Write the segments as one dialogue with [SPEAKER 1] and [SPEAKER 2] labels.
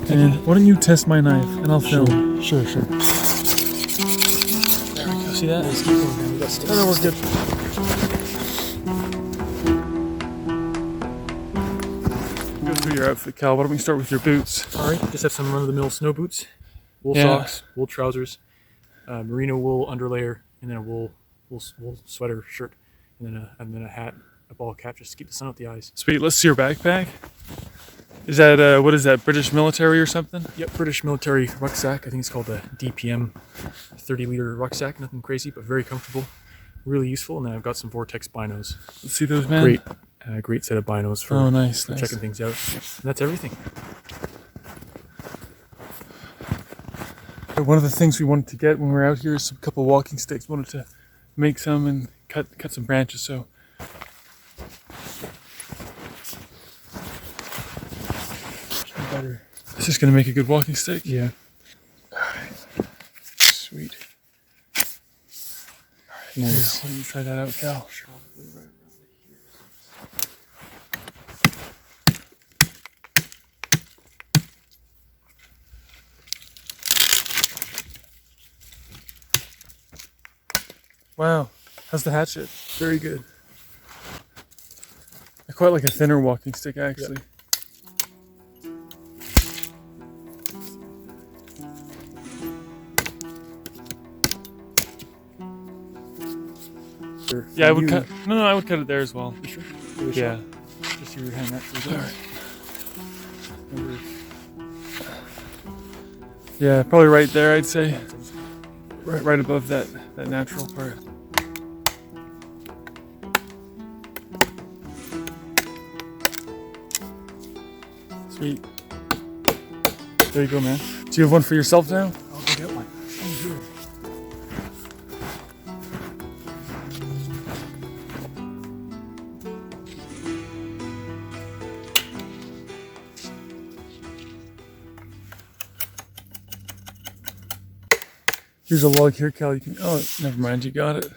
[SPEAKER 1] And why don't you test my knife and I'll film.
[SPEAKER 2] Sure.
[SPEAKER 1] There we go. See that?
[SPEAKER 2] Just keep going, man. We got sticks.
[SPEAKER 1] No, we're good. Go through your outfit, Cal. Why don't we start with your boots?
[SPEAKER 2] Alright, just have some run-of-the-mill snow boots, wool socks, wool trousers, merino wool underlayer, and then a wool sweater shirt, and then a hat, a ball cap just to keep the sun out the eyes.
[SPEAKER 1] Sweet. Let's see your backpack. Is that what is that? British military or something?
[SPEAKER 2] Yep, British military rucksack. I think it's called a DPM 30-liter rucksack. Nothing crazy, but very comfortable, really useful. And then I've got some Vortex binos.
[SPEAKER 1] Let's see those, man.
[SPEAKER 2] Great set of binos for,
[SPEAKER 1] nice.
[SPEAKER 2] checking things out. And that's everything.
[SPEAKER 1] One of the things we wanted to get when we were out here is a couple walking sticks. We wanted to make some and cut some branches. So
[SPEAKER 2] Better.
[SPEAKER 1] it's just gonna make a good walking stick.
[SPEAKER 2] Yeah.
[SPEAKER 1] Alright. Sweet. Alright, nice. Why don't you try that out, Cal? Wow, how's the hatchet? Very good. I quite like a thinner walking stick, actually.
[SPEAKER 2] Yep.
[SPEAKER 1] Yeah, I would cut. No, I would cut it there as well.
[SPEAKER 2] You sure?
[SPEAKER 1] Yeah.
[SPEAKER 2] Just see your hand naturally.
[SPEAKER 1] Alright. Yeah, probably right there, I'd say. Right above that natural part. Sweet. There you go, man. Do you have one for yourself now?
[SPEAKER 2] I'll go get one.
[SPEAKER 1] Here's a log here, Cal. You can. Oh, never mind. You got it.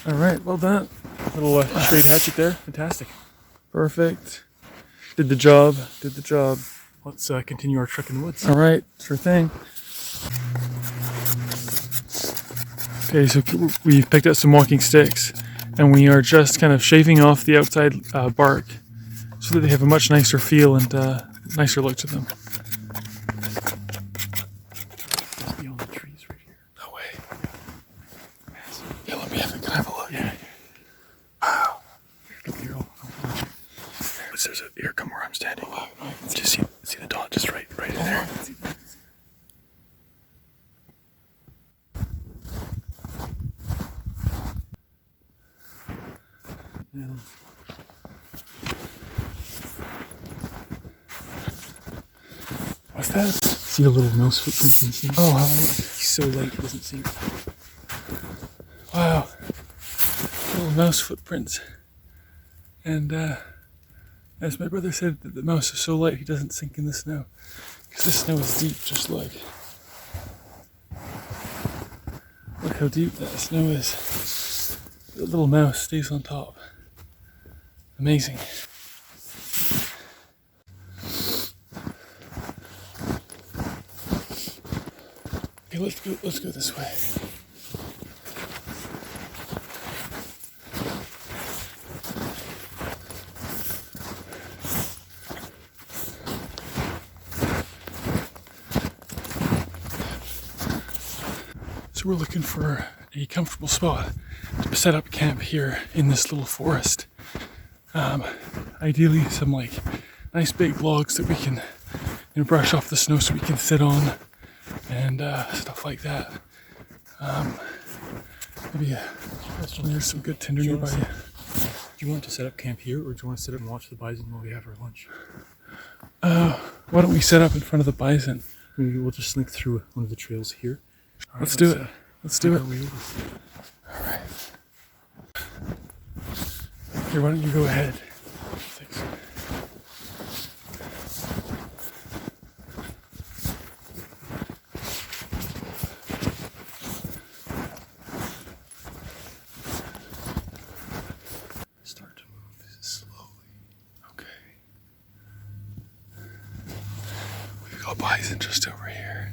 [SPEAKER 1] All right. Well done.
[SPEAKER 2] Little straight hatchet there. Fantastic.
[SPEAKER 1] Perfect. Did the job. Did the job.
[SPEAKER 2] Let's continue our trek in the woods.
[SPEAKER 1] All right. Sure thing. Okay, so we've picked up some walking sticks, and we are just kind of shaving off the outside bark so that they have a much nicer feel and nicer look to them.
[SPEAKER 2] Beyond the trees right here.
[SPEAKER 1] No way. Yeah, let me have it. Can I have a look?
[SPEAKER 2] Yeah.
[SPEAKER 1] Wow.
[SPEAKER 2] Here, come where I'm standing.
[SPEAKER 1] Oh, wow.
[SPEAKER 2] Just see the dot just right in there. Yeah.
[SPEAKER 1] What's that?
[SPEAKER 2] See the little mouse footprints in the snow?
[SPEAKER 1] Oh,
[SPEAKER 2] He's so light he doesn't sink.
[SPEAKER 1] wow. Little mouse footprints. And as my brother said, that the mouse is so light he doesn't sink in the snow. Because the snow is deep, just like. Look how deep that snow is. The little mouse stays on top. Amazing. Okay, let's go this way. So we're looking for a comfortable spot to set up camp here in this little forest. Ideally some like nice big logs that we can brush off the snow so we can sit on and stuff like that. Maybe there's some good tinder nearby.
[SPEAKER 2] Do you want to set up camp here, or do you want to sit up and watch the bison while we have our lunch?
[SPEAKER 1] Why don't we set up in front of the bison?
[SPEAKER 2] Maybe we'll just slink through one of the trails here. All right,
[SPEAKER 1] Let's do it. Let's do it.
[SPEAKER 2] All
[SPEAKER 1] right. Here, why don't you go ahead? Thanks.
[SPEAKER 2] Start to move slowly.
[SPEAKER 1] Okay. got bison just over here.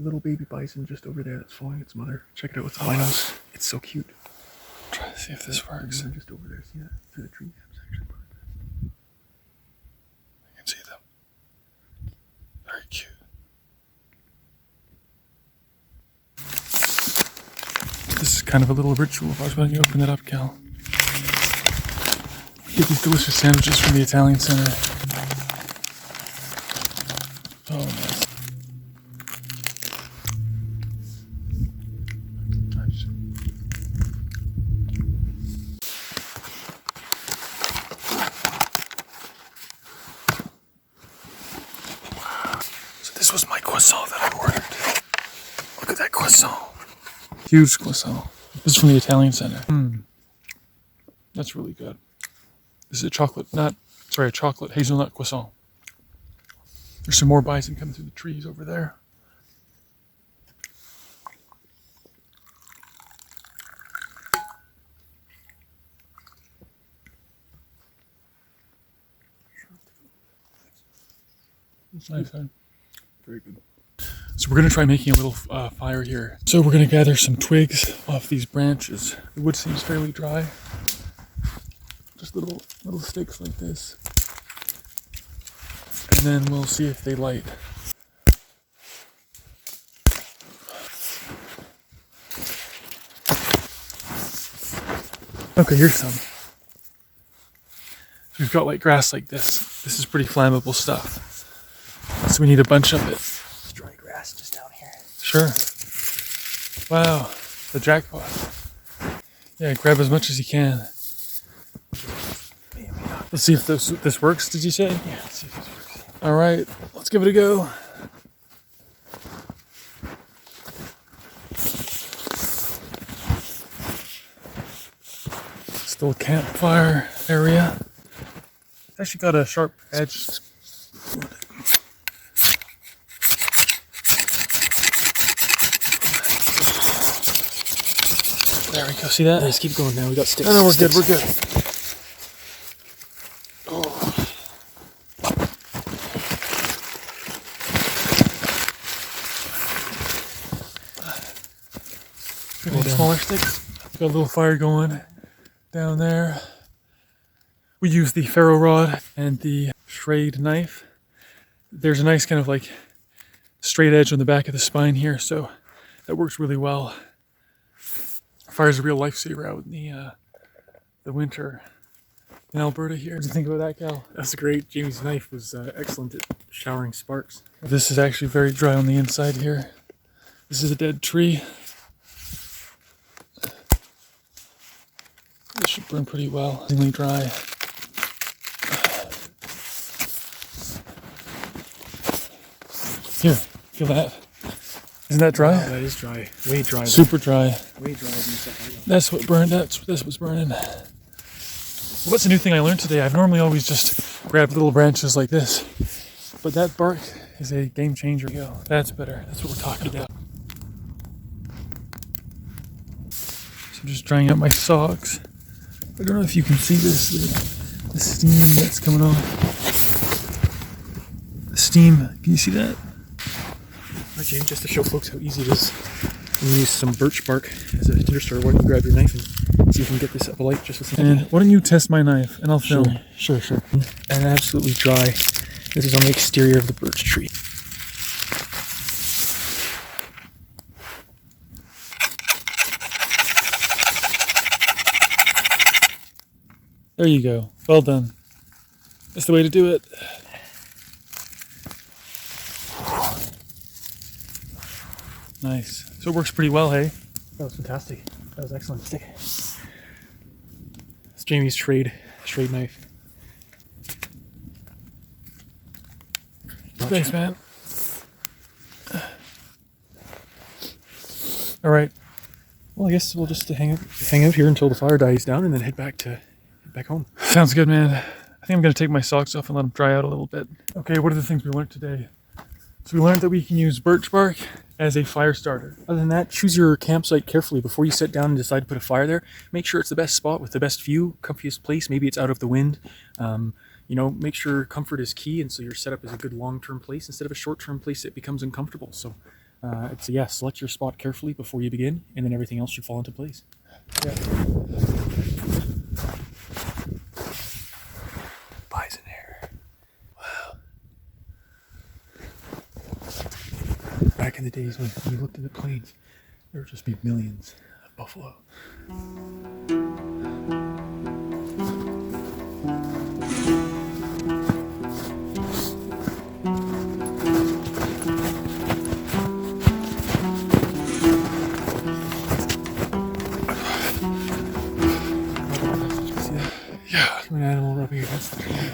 [SPEAKER 2] Little baby bison just over there that's following its mother. Check it out with the binos. It's so cute.
[SPEAKER 1] Try to see if this works.
[SPEAKER 2] They're just over there. See that? Through the trees. It's actually part of
[SPEAKER 1] I can see them. Very cute. This is kind of a little ritual. If I was going to open it up, Cal. Get these delicious sandwiches from the Italian Center. Oh, nice. This was my croissant that I ordered. Look at that croissant. Huge croissant. This is from the Italian Center. That's really good. This is a chocolate hazelnut croissant. There's some more bison coming through the trees over there. It's nice, huh?
[SPEAKER 2] Very good.
[SPEAKER 1] So we're going to try making a little fire here. So we're going to gather some twigs off these branches. The wood seems fairly dry. Just little sticks like this. And then we'll see if they light. Okay, here's some. So we've got like grass like this. This is pretty flammable stuff. So we need a bunch of it.
[SPEAKER 2] It's dry grass just down here.
[SPEAKER 1] Sure. Wow, the jackpot. Yeah, grab as much as you can. Let's see if this works, did you say?
[SPEAKER 2] Yeah, let's see if this works.
[SPEAKER 1] All right, let's give it a go. Still campfire area. It's actually got a sharp edge. There we go, see that?
[SPEAKER 2] Let's keep going now, we got sticks.
[SPEAKER 1] No, we're good, we're good. Oh. Got smaller sticks. Got a little fire going down there. We use the ferro rod and the Schrade knife. There's a nice kind of like straight edge on the back of the spine here, so that works really well. Fire's a real lifesaver out in the winter in Alberta here. What do you think about that, Cal?
[SPEAKER 2] That's great. Jamie's knife was excellent at showering sparks.
[SPEAKER 1] This is actually very dry on the inside here. This is a dead tree. This should burn pretty well. Extremely dry. Here, feel that. Isn't that dry?
[SPEAKER 2] Oh, that is dry. Way dry.
[SPEAKER 1] Super dry.
[SPEAKER 2] Way dry. Than
[SPEAKER 1] That's what burned. That's what's burning. What's a new thing I learned today? I've normally always just grabbed little branches like this, but that bark is a game changer. That's better. That's what we're talking about. So I'm just drying out my socks. I don't know if you can see this, the steam that's coming off. The steam, can you see that?
[SPEAKER 2] Jamie, just to show folks how easy it is. You can use some birch bark as a tinder starter. Why don't you grab your knife and see if you can get this up alight just with some.
[SPEAKER 1] And why don't you test my knife and I'll film.
[SPEAKER 2] Sure. And absolutely dry. This is on the exterior of the birch tree.
[SPEAKER 1] There you go. Well done. That's the way to do it. Nice. So it works pretty well, hey?
[SPEAKER 2] That was fantastic. That was excellent. Stick. It's Jamie's trade knife.
[SPEAKER 1] Thanks, man. All right.
[SPEAKER 2] Well, I guess we'll just hang out here until the fire dies down, and then head back home.
[SPEAKER 1] Sounds good, man. I think I'm going to take my socks off and let them dry out a little bit. Okay, what are the things we learned today? So we learned that we can use birch bark as a fire starter.
[SPEAKER 2] Other than that, choose your campsite carefully before you sit down and decide to put a fire there. Make sure it's the best spot with the best view, comfiest place. Maybe it's out of the wind. Make sure comfort is key, and so your setup is a good long-term place instead of a short-term place that becomes uncomfortable. So, select your spot carefully before you begin, and then everything else should fall into place.
[SPEAKER 1] Yeah.
[SPEAKER 2] Bison hair. Wow. Back in the days when you looked at the plains, there would just be millions of buffalo.
[SPEAKER 1] Yeah.
[SPEAKER 2] An animal rubbing against the tree.